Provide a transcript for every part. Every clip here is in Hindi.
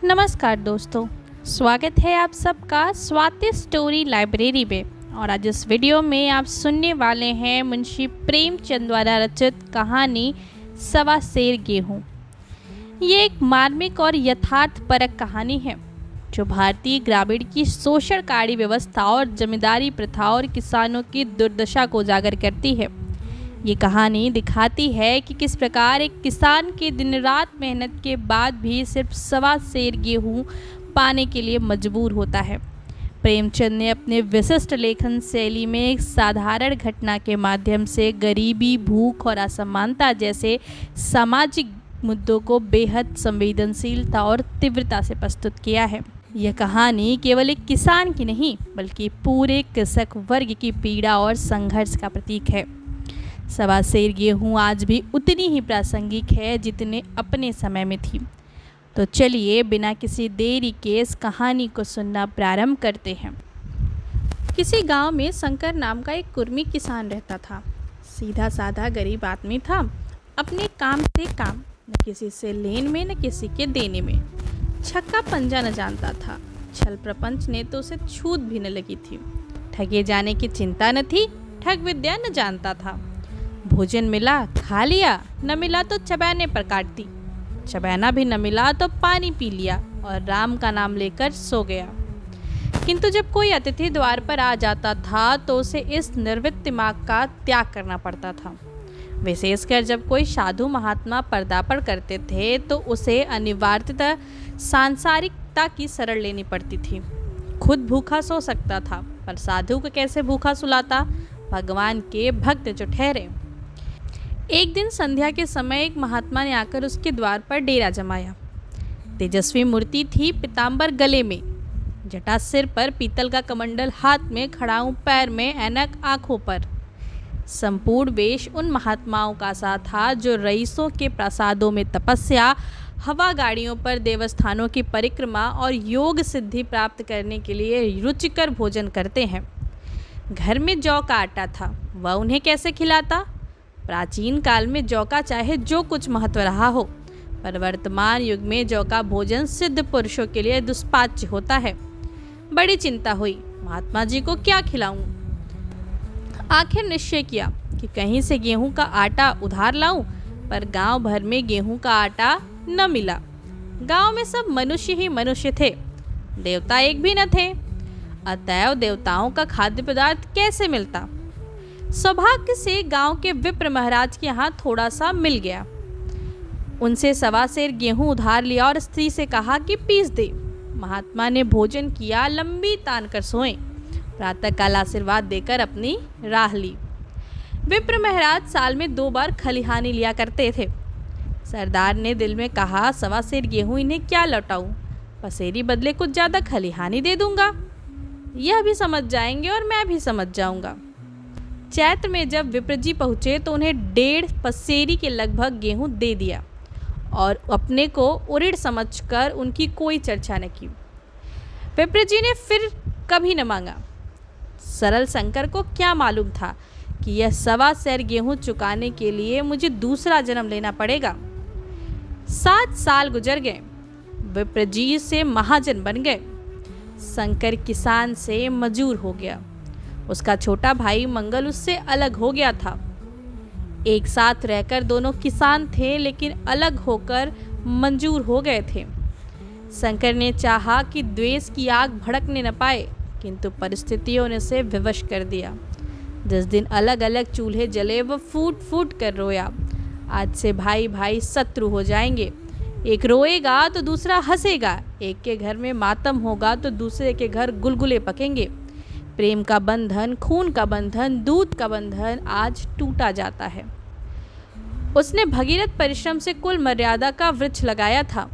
नमस्कार दोस्तों, स्वागत है आप सबका स्वाति स्टोरी लाइब्रेरी में। और आज इस वीडियो में आप सुनने वाले हैं मुंशी प्रेमचंद द्वारा रचित कहानी सवा सेर गेहूँ। ये एक मार्मिक और यथार्थपरक कहानी है जो भारतीय ग्रामीण की शोषणकारी व्यवस्था और जमींदारी प्रथा और किसानों की दुर्दशा को उजागर करती है। ये कहानी दिखाती है कि किस प्रकार एक किसान के दिन रात मेहनत के बाद भी सिर्फ सवा सेर गेहूँ पाने के लिए मजबूर होता है। प्रेमचंद ने अपने विशिष्ट लेखन शैली में एक साधारण घटना के माध्यम से गरीबी, भूख और असमानता जैसे सामाजिक मुद्दों को बेहद संवेदनशीलता और तीव्रता से प्रस्तुत किया है। यह कहानी केवल एक किसान की नहीं बल्कि पूरे कृषक वर्ग की पीड़ा और संघर्ष का प्रतीक है। सवा सेर गेहूँ आज भी उतनी ही प्रासंगिक है जितने अपने समय में थी। तो चलिए बिना किसी देरी के इस कहानी को सुनना प्रारंभ करते हैं। किसी गांव में शंकर नाम का एक कुर्मी किसान रहता था। सीधा साधा गरीब आदमी था। अपने काम से काम, न किसी से लेन में न किसी के देने में। छक्का पंजा न जानता था। छल प्रपंच ने तो उसे छूत भी न लगी थी। ठगे जाने की चिंता न थी। ठग विद्या न जानता था। भोजन मिला खा लिया, न मिला तो चबैने पर काट दी। चबैना भी न मिला तो पानी पी लिया और राम का नाम लेकर सो गया। किंतु जब कोई अतिथि द्वार पर आ जाता था तो उसे इस निर्वित दिमाग का त्याग करना पड़ता था। विशेषकर जब कोई साधु महात्मा पर्दापण करते थे तो उसे अनिवार्यतः सांसारिकता की शरण लेनी पड़ती थी। खुद भूखा सो सकता था पर साधु को कैसे भूखा सुलाता? भगवान के भक्त जो ठहरे। एक दिन संध्या के समय एक महात्मा ने आकर उसके द्वार पर डेरा जमाया। तेजस्वी मूर्ति थी, पीताम्बर गले में, जटा सिर पर, पीतल का कमंडल हाथ में, खड़ाऊं पैर में, ऐनक आंखों पर। संपूर्ण वेश उन महात्माओं का सा था जो रईसों के प्रासादों में तपस्या, हवा गाड़ियों पर देवस्थानों की परिक्रमा और योग सिद्धि प्राप्त करने के लिए रुचिकर भोजन करते हैं। घर में जौ का आटा था, वह उन्हें कैसे खिलाता? प्राचीन काल में जौ का चाहे जो कुछ महत्व रहा हो, पर वर्तमान युग में जौ का भोजन सिद्ध पुरुषों के लिए दुष्पाच्य होता है। बड़ी चिंता हुई, महात्मा जी को क्या खिलाऊं? आखिर निश्चय किया कि कहीं से गेहूं का आटा उधार लाऊं, पर गांव भर में गेहूं का आटा न मिला। गांव में सब मनुष्य ही मनुष्य थे, देवता एक भी न थे। अतएव देवताओं का खाद्य पदार्थ कैसे मिलता? सौभाग्य से गांव के विप्र महाराज के यहाँ थोड़ा सा मिल गया। उनसे सवा सेर गेहूं उधार लिया और स्त्री से कहा कि पीस दे। महात्मा ने भोजन किया, लंबी तान कर सोए। प्रातःकाल आशीर्वाद देकर अपनी राह ली। विप्र महाराज साल में 2 बार खलिहानी लिया करते थे। सरदार ने दिल में कहा, सवा सेर गेहूं इन्हें क्या लौटाऊं? पसेरी बदले कुछ ज़्यादा खलिहानी दे दूंगा। यह भी समझ जाएंगे और मैं भी समझ जाऊंगा। चैत्र में जब विप्र जी पहुँचे तो उन्हें 1.5 पसेरी के लगभग गेहूं दे दिया और अपने को उरिड़ समझकर उनकी कोई चर्चा न की। विप्र जी ने फिर कभी न मांगा। सरल शंकर को क्या मालूम था कि यह सवा सेर गेहूं चुकाने के लिए मुझे दूसरा जन्म लेना पड़ेगा। 7 साल गुजर गए। विप्र जी से महाजन बन गए। शंकर किसान से मजूर हो गया। उसका छोटा भाई मंगल उससे अलग हो गया था। एक साथ रहकर दोनों किसान थे लेकिन अलग होकर मंजूर हो गए थे। शंकर ने चाहा कि द्वेष की आग भड़कने न पाए, किंतु परिस्थितियों ने उसे विवश कर दिया। जिस दिन अलग अलग चूल्हे जले वह फूट फूट कर रोया, आज से भाई भाई शत्रु हो जाएंगे। एक रोएगा तो दूसरा हंसेगा। एक के घर में मातम होगा तो दूसरे के घर गुलगुले पकेंगे। प्रेम का बंधन, खून का बंधन, दूध का बंधन आज टूटा जाता है। उसने भगीरथ परिश्रम से कुल मर्यादा का वृक्ष लगाया था।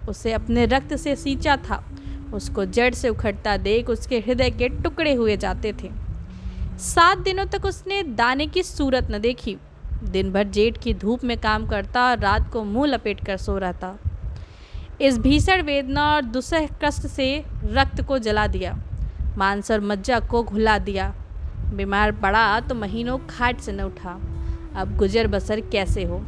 उसे अपने रक्त से सींचा था। उसको जड़ से उखड़ता देख उसके हृदय के टुकड़े हुए जाते थे। 7 दिनों तक उसने दाने की सूरत न देखी। दिन भर जेठ की धूप में काम करता और रात को मुंह लपेट कर सो रहता। इस भीषण वेदना और दुस्सह कष्ट से रक्त को जला दिया, मांस और मज्जा को घुला दिया। बीमार पड़ा तो महीनों खाट से न उठा। अब गुजर बसर कैसे हो?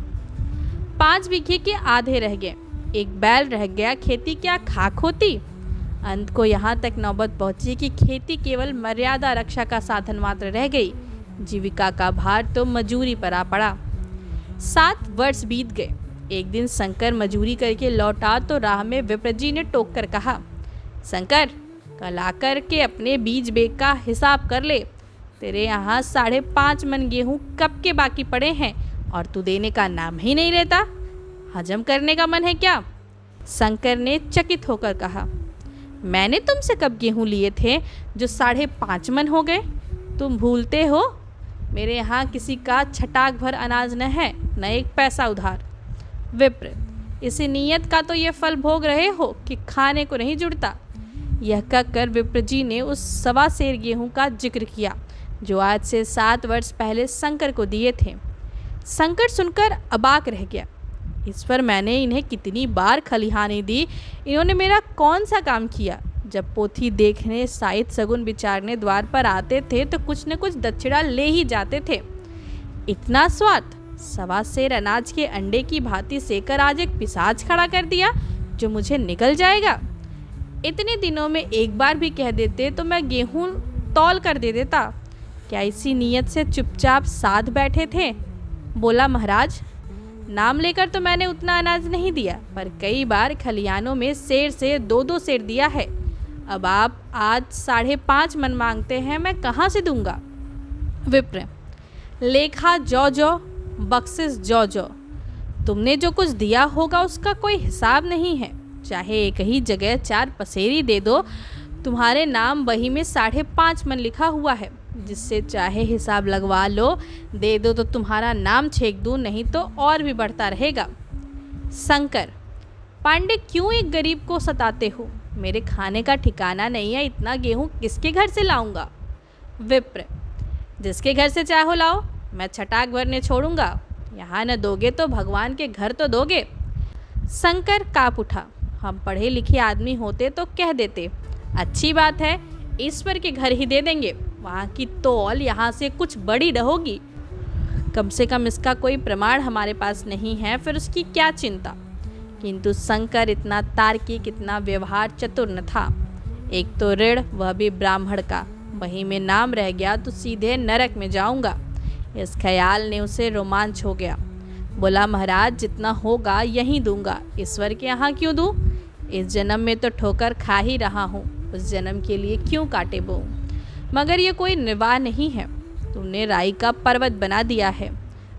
5 बीघे के आधे रह गए। एक बैल रह गया, खेती क्या खाक होती। अंत को यहाँ तक नौबत पहुंची कि खेती केवल मर्यादा रक्षा का साधन मात्र रह गई। जीविका का भार तो मजूरी पर आ पड़ा। 7 वर्ष बीत गए। एक दिन शंकर मजूरी करके लौटा तो राह में विप्र जी ने टोक कर कहा, शंकर, कल आकर के अपने बीज बेग का हिसाब कर ले। तेरे यहाँ 5.5 मन गेहूँ कब के बाकी पड़े हैं और तू देने का नाम ही नहीं लेता। हजम करने का मन है क्या? शंकर ने चकित होकर कहा, मैंने तुमसे कब गेहूँ लिए थे जो 5.5 मन हो गए? तुम भूलते हो मेरे यहाँ किसी का छटाक भर अनाज न है, न एक पैसा उधार। विप्र, इसी नीयत का तो ये फल भोग रहे हो कि खाने को नहीं जुड़ता। यह कहकर विप्र जी ने उस 1.25 सेर गेहूं का जिक्र किया जो आज से 7 वर्ष पहले शंकर को दिए थे। शंकर सुनकर अबाक रह गया। इस पर मैंने इन्हें कितनी बार खलिहानी दी, इन्होंने मेरा कौन सा काम किया? जब पोथी देखने, साहित सगुन विचारने द्वार पर आते थे तो कुछ न कुछ दक्षिणा ले ही जाते थे। इतना स्वाद 1.25 सेर अनाज के अंडे की भांति सेकर आज एक पिशाच खड़ा कर दिया जो मुझे निकल जाएगा। इतने दिनों में एक बार भी कह देते तो मैं गेहूं तौल कर दे देता। क्या इसी नीयत से चुपचाप साध बैठे थे? बोला, महाराज, नाम लेकर तो मैंने उतना अनाज नहीं दिया, पर कई बार खलियानों में सेर से 2-2 सेर दिया है। अब आप आज 5.5 मन मांगते हैं, मैं कहाँ से दूंगा? विप्र, लेखा जौ जौ, बख्शिश जौ जौ। तुमने जो कुछ दिया होगा उसका कोई हिसाब नहीं है। चाहे एक ही जगह 4 पसेरी दे दो, तुम्हारे नाम बही में 5.5 मन लिखा हुआ है। जिससे चाहे हिसाब लगवा लो, दे दो तो तुम्हारा नाम छेक दूं, नहीं तो और भी बढ़ता रहेगा। शंकर, पांडे, क्यों एक गरीब को सताते हो? मेरे खाने का ठिकाना नहीं है, इतना गेहूं किसके घर से लाऊंगा? विप्र, जिसके घर से चाहो लाओ, मैं छटाक भरने छोड़ूंगा। यहाँ न दोगे तो भगवान के घर तो दोगे। शंकर काँप उठा। हम पढ़े लिखे आदमी होते तो कह देते, अच्छी बात है, ईश्वर के घर ही दे देंगे, वहाँ की तौल यहाँ से कुछ बड़ी रहोगी। कम से कम इसका कोई प्रमाण हमारे पास नहीं है, फिर उसकी क्या चिंता। किंतु शंकर इतना तार्किक, इतना व्यवहार चतुर न था। एक तो ऋण, वह भी ब्राह्मण का, वहीं में नाम रह गया तो सीधे नरक में जाऊंगा। इस ख्याल ने उसे रोमांच हो गया। बोला, महाराज, जितना होगा यहीं दूंगा, ईश्वर के यहाँ क्यों दूं? इस जन्म में तो ठोकर खा ही रहा हूँ, उस जन्म के लिए क्यों कांटे बोऊं? मगर ये कोई निर्वाह नहीं है। तुमने राई का पर्वत बना दिया है।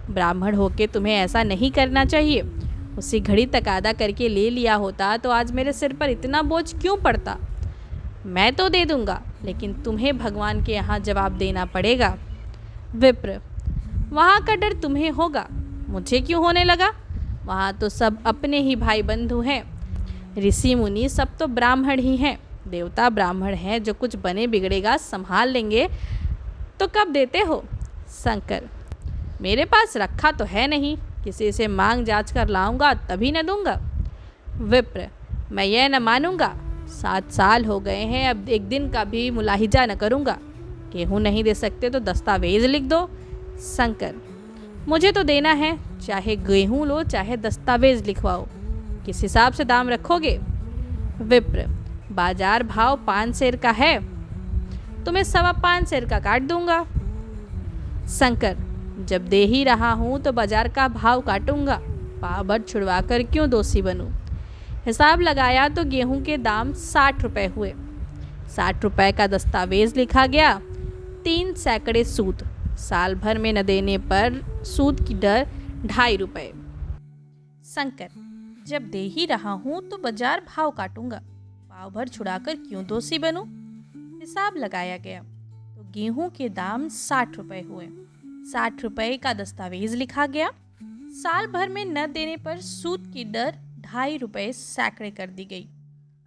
ब्राह्मण होके तुम्हें ऐसा नहीं करना चाहिए। उसी घड़ी तकादा करके ले लिया होता तो आज मेरे सिर पर इतना बोझ क्यों पड़ता? मैं तो दे दूंगा, लेकिन तुम्हें भगवान के यहाँ जवाब देना पड़ेगा। विप्र, वहाँ का डर तुम्हें होगा, मुझे क्यों होने लगा? वहाँ तो सब अपने ही भाई बंधु हैं। ऋषि मुनि सब तो ब्राह्मण ही हैं। देवता ब्राह्मण हैं, जो कुछ बने बिगड़ेगा संभाल लेंगे। तो कब देते हो? शंकर, मेरे पास रखा तो है नहीं, किसी से मांग जांच कर लाऊंगा तभी न दूंगा। विप्र, मैं यह न मानूंगा। 7 साल हो गए हैं, अब एक दिन का भी मुलाहिजा न करूंगा। गेहूँ नहीं दे सकते तो दस्तावेज लिख दो। शंकर, मुझे तो देना है, चाहे गेहूँ लो चाहे दस्तावेज लिखवाओ। किस हिसाब से दाम रखोगे? विप्र, बाजार भाव 5 सेर का है, तुम्हें 5.25 सेर का काट दूंगा। शंकर, जब दे ही रहा हूँ तो बाजार का भाव काटूंगा, पाव भर छुड़वा कर क्यों दोषी बनूं? हिसाब लगाया तो गेहूं के दाम 60 रुपये हुए। 60 रुपये का दस्तावेज लिखा गया, 3 सैकड़े सूद। साल भर में न देने पर सूद की दर 2.5 रुपये। शंकर, जब दे ही रहा हूँ तो बाजार भाव काटूंगा, पाव भर छुड़ाकर क्यों दोषी बनूं? हिसाब लगाया गया तो गेहूं के दाम 60 रुपये हुए। 60 रुपये का दस्तावेज लिखा गया। साल भर में न देने पर सूद की दर 2.5 रुपये सैकड़े कर दी गई।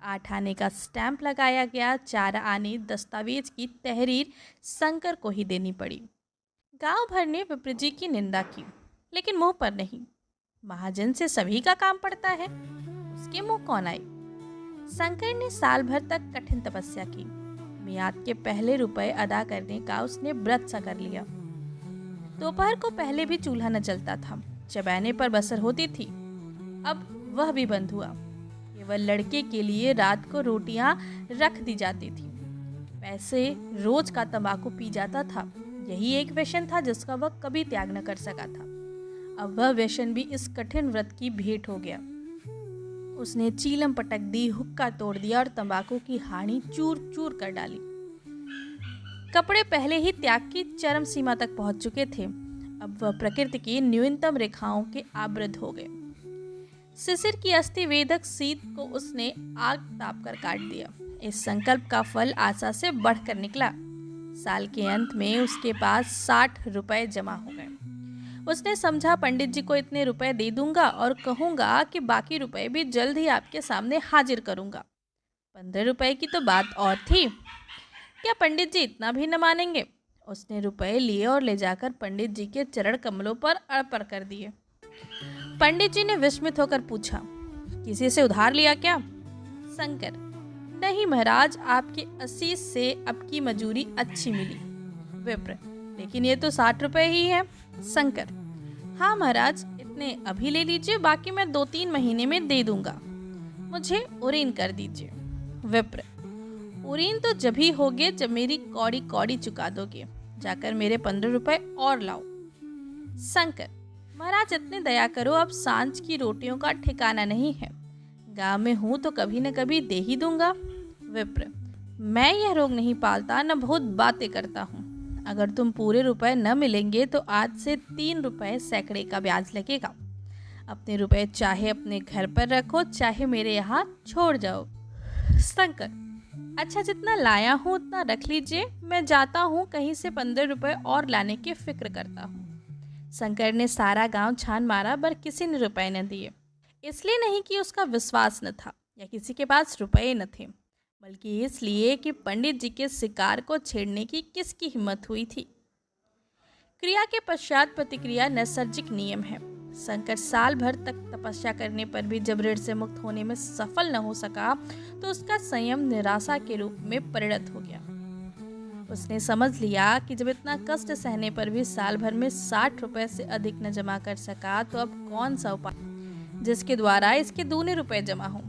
8 आने का स्टैंप लगाया गया। 4 आने दस्तावेज की तहरीर शंकर को ही देनी पड़ी। गांव भर ने विप्र जी की निंदा की, लेकिन मुंह पर नहीं। महाजन से सभी का काम पड़ता है, उसके मुंह कौन आए? शंकर ने साल भर तक कठिन तपस्या की। मियाद के पहले रुपए अदा करने का उसने व्रत सा कर लिया। दोपहर को पहले भी चूल्हा न जलता था, चबैने पर बसर होती थी। अब वह भी बंद हुआ। केवल लड़के के लिए रात को रोटियां रख दी जाती थी। वैसे रोज का तंबाकू पी जाता था। यही एक व्यसन था जिसका वह कभी त्याग न कर सका था। अब वह व्यसन भी इस कठिन व्रत की भेंट हो गया। उसने चीलम पटक दी, हुक्का तोड़ दिया और तंबाकू की हानि चूर चूर कर डाली। कपड़े पहले ही त्याग की चरम सीमा तक पहुंच चुके थे। अब वह प्रकृति की न्यूनतम रेखाओं के आवृत हो गए। शिशिर की अस्थि वेदक शीत को उसने आग ताप कर काट दिया। इस संकल्प का फल आशा से बढ़कर निकला। साल के अंत में उसके पास 60 रुपए जमा हो गए। उसने समझा पंडित जी को इतने रुपए दे दूंगा और कहूंगा कि बाकी रुपए भी जल्द ही आपके सामने हाजिर करूंगा। 15 रुपए की तो बात और थी। क्या पंडित जी इतना भी न मानेंगे? उसने रुपए लिए और ले जाकर पंडित जी के चरण कमलों पर अर्पण कर दिए। पंडित जी ने विस्मित होकर पूछा, किसी से उधार लिया क्या? शंकर, नहीं महाराज, आपके आशीष से अब की मजूरी अच्छी मिली। विप्र, लेकिन ये तो 60 रुपए ही है। शंकर, हाँ महाराज, इतने अभी ले लीजिए, बाकी मैं 2-3 महीने में दे दूंगा। मुझे उरीन कर दीजिए। विप्र, उरीन तो जब ही होगे जब मेरी कौड़ी कौड़ी चुका दोगे। जाकर मेरे 15 रुपए और लाओ। शंकर, महाराज इतने दया करो, अब सांझ की रोटियों का ठिकाना नहीं है। गांव में हूँ तो कभी न कभी दे ही दूंगा। विप्र, मैं यह रोग नहीं पालता, न बहुत बातें करता हूँ। अगर तुम पूरे रुपए न मिलेंगे तो आज से 3 रुपए सैकड़े का ब्याज लगेगा। अपने रुपए चाहे अपने घर पर रखो, चाहे मेरे यहाँ छोड़ जाओ। शंकर, अच्छा, जितना लाया हूँ उतना रख लीजिए, मैं जाता हूँ, कहीं से 15 रुपए और लाने की फिक्र करता हूँ। शंकर ने सारा गांव छान मारा पर किसी ने रुपए न दिए। इसलिए नहीं कि उसका विश्वास न था या किसी के पास रुपए न थे, बल्कि इसलिए कि पंडित जी के शिकार को छेड़ने की किसकी हिम्मत हुई थी। क्रिया के पश्चात प्रतिक्रिया नैसर्गिक नियम है। शंकर साल भर तक तपस्या करने पर भी जब ऋण से मुक्त होने में सफल न हो सका तो उसका संयम निराशा के रूप में परिणत हो गया। उसने समझ लिया कि जब इतना कष्ट सहने पर भी साल भर में 60 रुपए से अधिक न जमा कर सका तो अब कौन सा उपाय जिसके द्वारा इसके दूने रुपए जमा हों।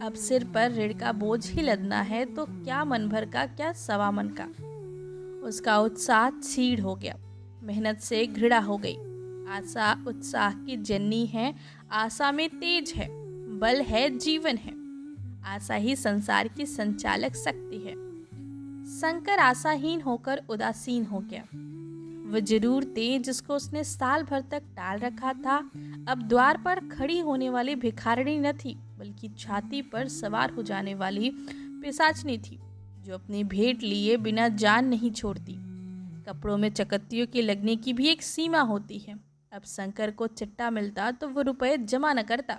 अब सिर पर ऋण का बोझ ही लदना है तो क्या मन भर का, क्या सवा मन का। उसका उत्साह छीड़ हो गया, मेहनत से घृणा हो गई। आशा उत्साह की जननी है, आशा में तेज है, बल है, जीवन है। आशा ही संसार की संचालक शक्ति है। शंकर आशाहीन होकर उदासीन हो गया। वह जरूरतें जिसको उसने साल भर तक टाल रखा था अब द्वार पर खड़ी होने वाली भिखारिणी न थी, बल्कि छाती पर सवार हो जाने वाली पिशाचनी थी जो अपनी भेंट लिए बिना जान नहीं छोड़ती। कपड़ों में चकत्तियों के लगने की भी एक सीमा होती है। अब शंकर को चिट्टा मिलता तो वो रुपए जमा न करता,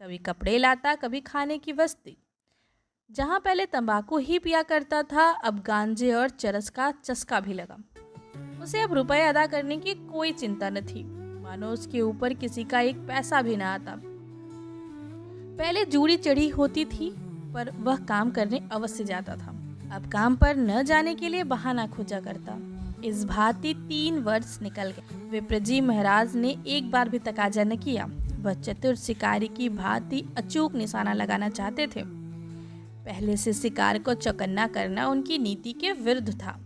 कभी कपड़े लाता, कभी खाने की वस्तु। जहाँ पहले तंबाकू ही पिया करता था अब गांजे और चरस का चस्का भी लगा। उसे अब रुपए अदा करने की कोई चिंता न थी, मानो उसके ऊपर किसी का एक पैसा भी न आता। पहले जूड़ी चढ़ी होती थी पर वह काम करने अवश्य जाता था, अब काम पर न जाने के लिए बहाना खोजा करता। इस भांति 3 वर्ष निकल गए। विप्रजी महाराज ने एक बार भी तकाजा न किया। वह चतुर शिकारी की भांति अचूक निशाना लगाना चाहते थे। पहले से शिकार को चौकन्ना करना उनकी नीति के विरुद्ध था।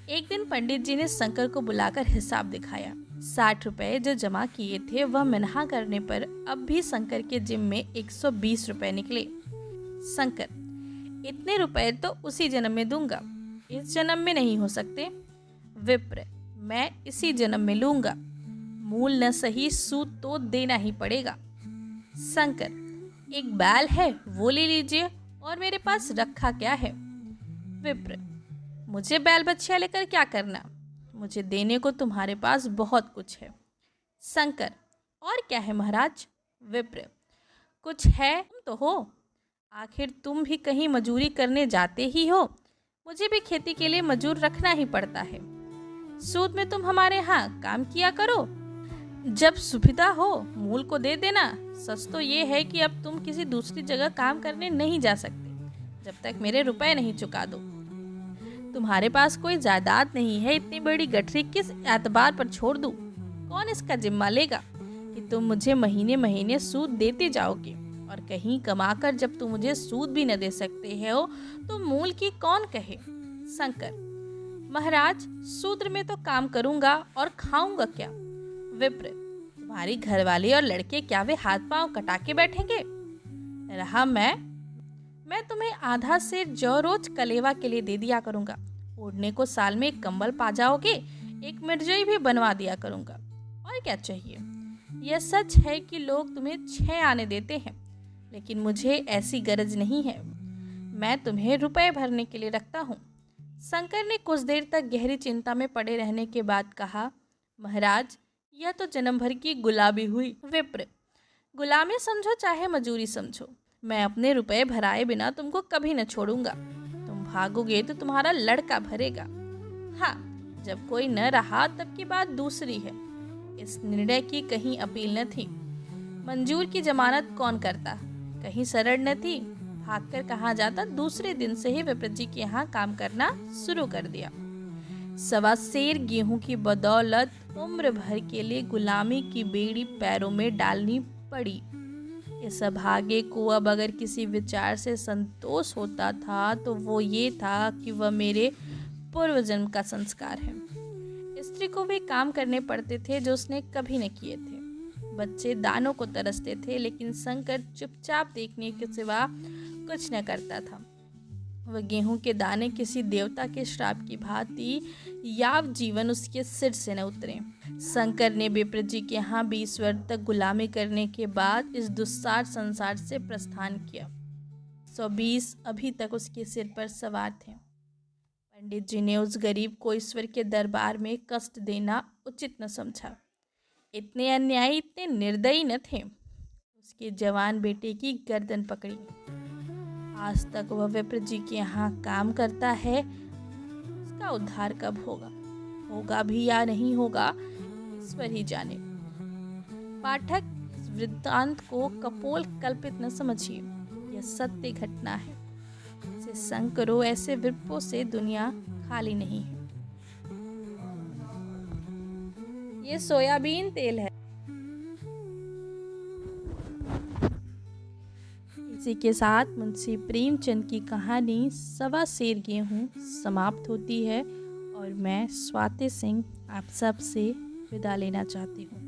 एक दिन पंडित जी ने शंकर को बुलाकर हिसाब दिखाया। 60 रुपए जो जमा किए थे वह मिन्हा करने पर अब भी शंकर के जिम में 120 रुपए निकले। शंकर, इतने रुपए तो उसी जन्म में दूंगा, इस जन्म में नहीं हो सकते। विप्र, मैं इसी जन्म में लूंगा, मूल न सही सूद तो देना ही पड़ेगा। शंकर, एक बैल है वो ले लीजिए, और मेरे पास रखा क्या है। विप्र, मुझे बैल बच्चियां लेकर क्या करना, मुझे देने को तुम्हारे पास बहुत कुछ है। शंकर, और क्या है महाराज। विप्र, कुछ है तुम तो हो, आखिर तुम भी कहीं मजूरी करने जाते ही हो, मुझे भी खेती के लिए मजूर रखना ही पड़ता है। सूद में तुम हमारे यहाँ काम किया करो, जब सुविधा हो मूल को दे देना। सच तो ये है कि अब तुम किसी दूसरी जगह काम करने नहीं जा सकते जब तक मेरे रुपए नहीं चुका दो। तुम्हारे पास कोई जायदाद नहीं है, इतनी बड़ी गठरी किस एतबार पर छोड़ दूं? कौन इसका जिम्मा लेगा? कि तुम मुझे महीने महीने सूद देते जाओगे, और कहीं कमाकर जब तुम मुझे सूद भी न दे सकते हो तो मूल की कौन कहे। शंकर: महाराज, शूद्र में तो काम करूंगा और खाऊंगा क्या। विप्र: तुम्हारी घरवाली और लड़के क्या वे हाथ पांव कटा के बैठेंगे। रहा मैं तुम्हें आधा सेर जौ रोज कलेवा के लिए दे दिया करूंगा। ओढ़ने को साल में एक कंबल पा जाओगे, एक मिर्जई भी बनवा दिया करूंगा। और क्या चाहिए। यह सच है कि लोग तुम्हें 6 आने देते हैं, लेकिन मुझे ऐसी गरज नहीं है। मैं तुम्हें रुपए भरने के लिए रखता हूँ। शंकर ने कुछ देर तक गहरी चिंता में पड़े रहने के बाद कहा, महाराज, यह तो जन्म भर की गुलाबी हुई। विप्र: गुलामी समझो चाहे मजूरी समझो, मैं अपने रुपए भराए बिना तुमको कभी न छोड़ूंगा। तुम भागोगे तो तुम्हारा लड़का भरेगा। हाँ, जब कोई न रहा तब की बात दूसरी है। इस निर्णय की कहीं अपील न थी। मंजूर की जमानत कौन करता, कहीं सरड़ न थी। भागकर कहाँ जाता, दूसरे दिन से ही विप्र जी के यहाँ काम करना शुरू कर दिया। 1.25 सेर गेहूं की बदौलत उम्र भर के लिए गुलामी की बेड़ी पैरों में डालनी पड़ी। इस अभागे को अब अगर किसी विचार से संतोष होता था तो वो ये था कि वह मेरे पूर्व जन्म का संस्कार है। स्त्री को वे काम करने पड़ते थे जो उसने कभी न किए थे। बच्चे दानों को तरसते थे, लेकिन शंकर चुपचाप देखने के सिवा कुछ न करता था। वह गेहूं के दाने किसी देवता के श्राप की भांति याव जीवन उसके सिर से न उतरे। शंकर ने विप्र जी के यहाँ 20 वर्ष तक गुलामी करने के बाद इस दुस्सार संसार से प्रस्थान किया। 120 अभी तक उसके सिर पर सवार थे। पंडित जी ने उस गरीब को ईश्वर के दरबार में कष्ट देना उचित न समझा। इतने अन्यायी, इतने निर्दयी न थे। उसके जवान बेटे की गर्दन पकड़ी। आज तक वह विप्र जी के यहाँ काम करता है। उसका उद्धार कब होगा भी या नहीं होगा, ईश्वर ही जाने। पाठक, इस वृत्तांत को कपोल कल्पित न समझिए, यह सत्य घटना है। इसे संग करो, ऐसे विप्रों से दुनिया खाली नहीं है। ये सोयाबीन तेल है। इसी के साथ मुंशी प्रेमचंद की कहानी 1.25 सेर गेहूं समाप्त होती है और मैं स्वाति सिंह आप सब से विदा लेना चाहती हूँ।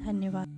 धन्यवाद।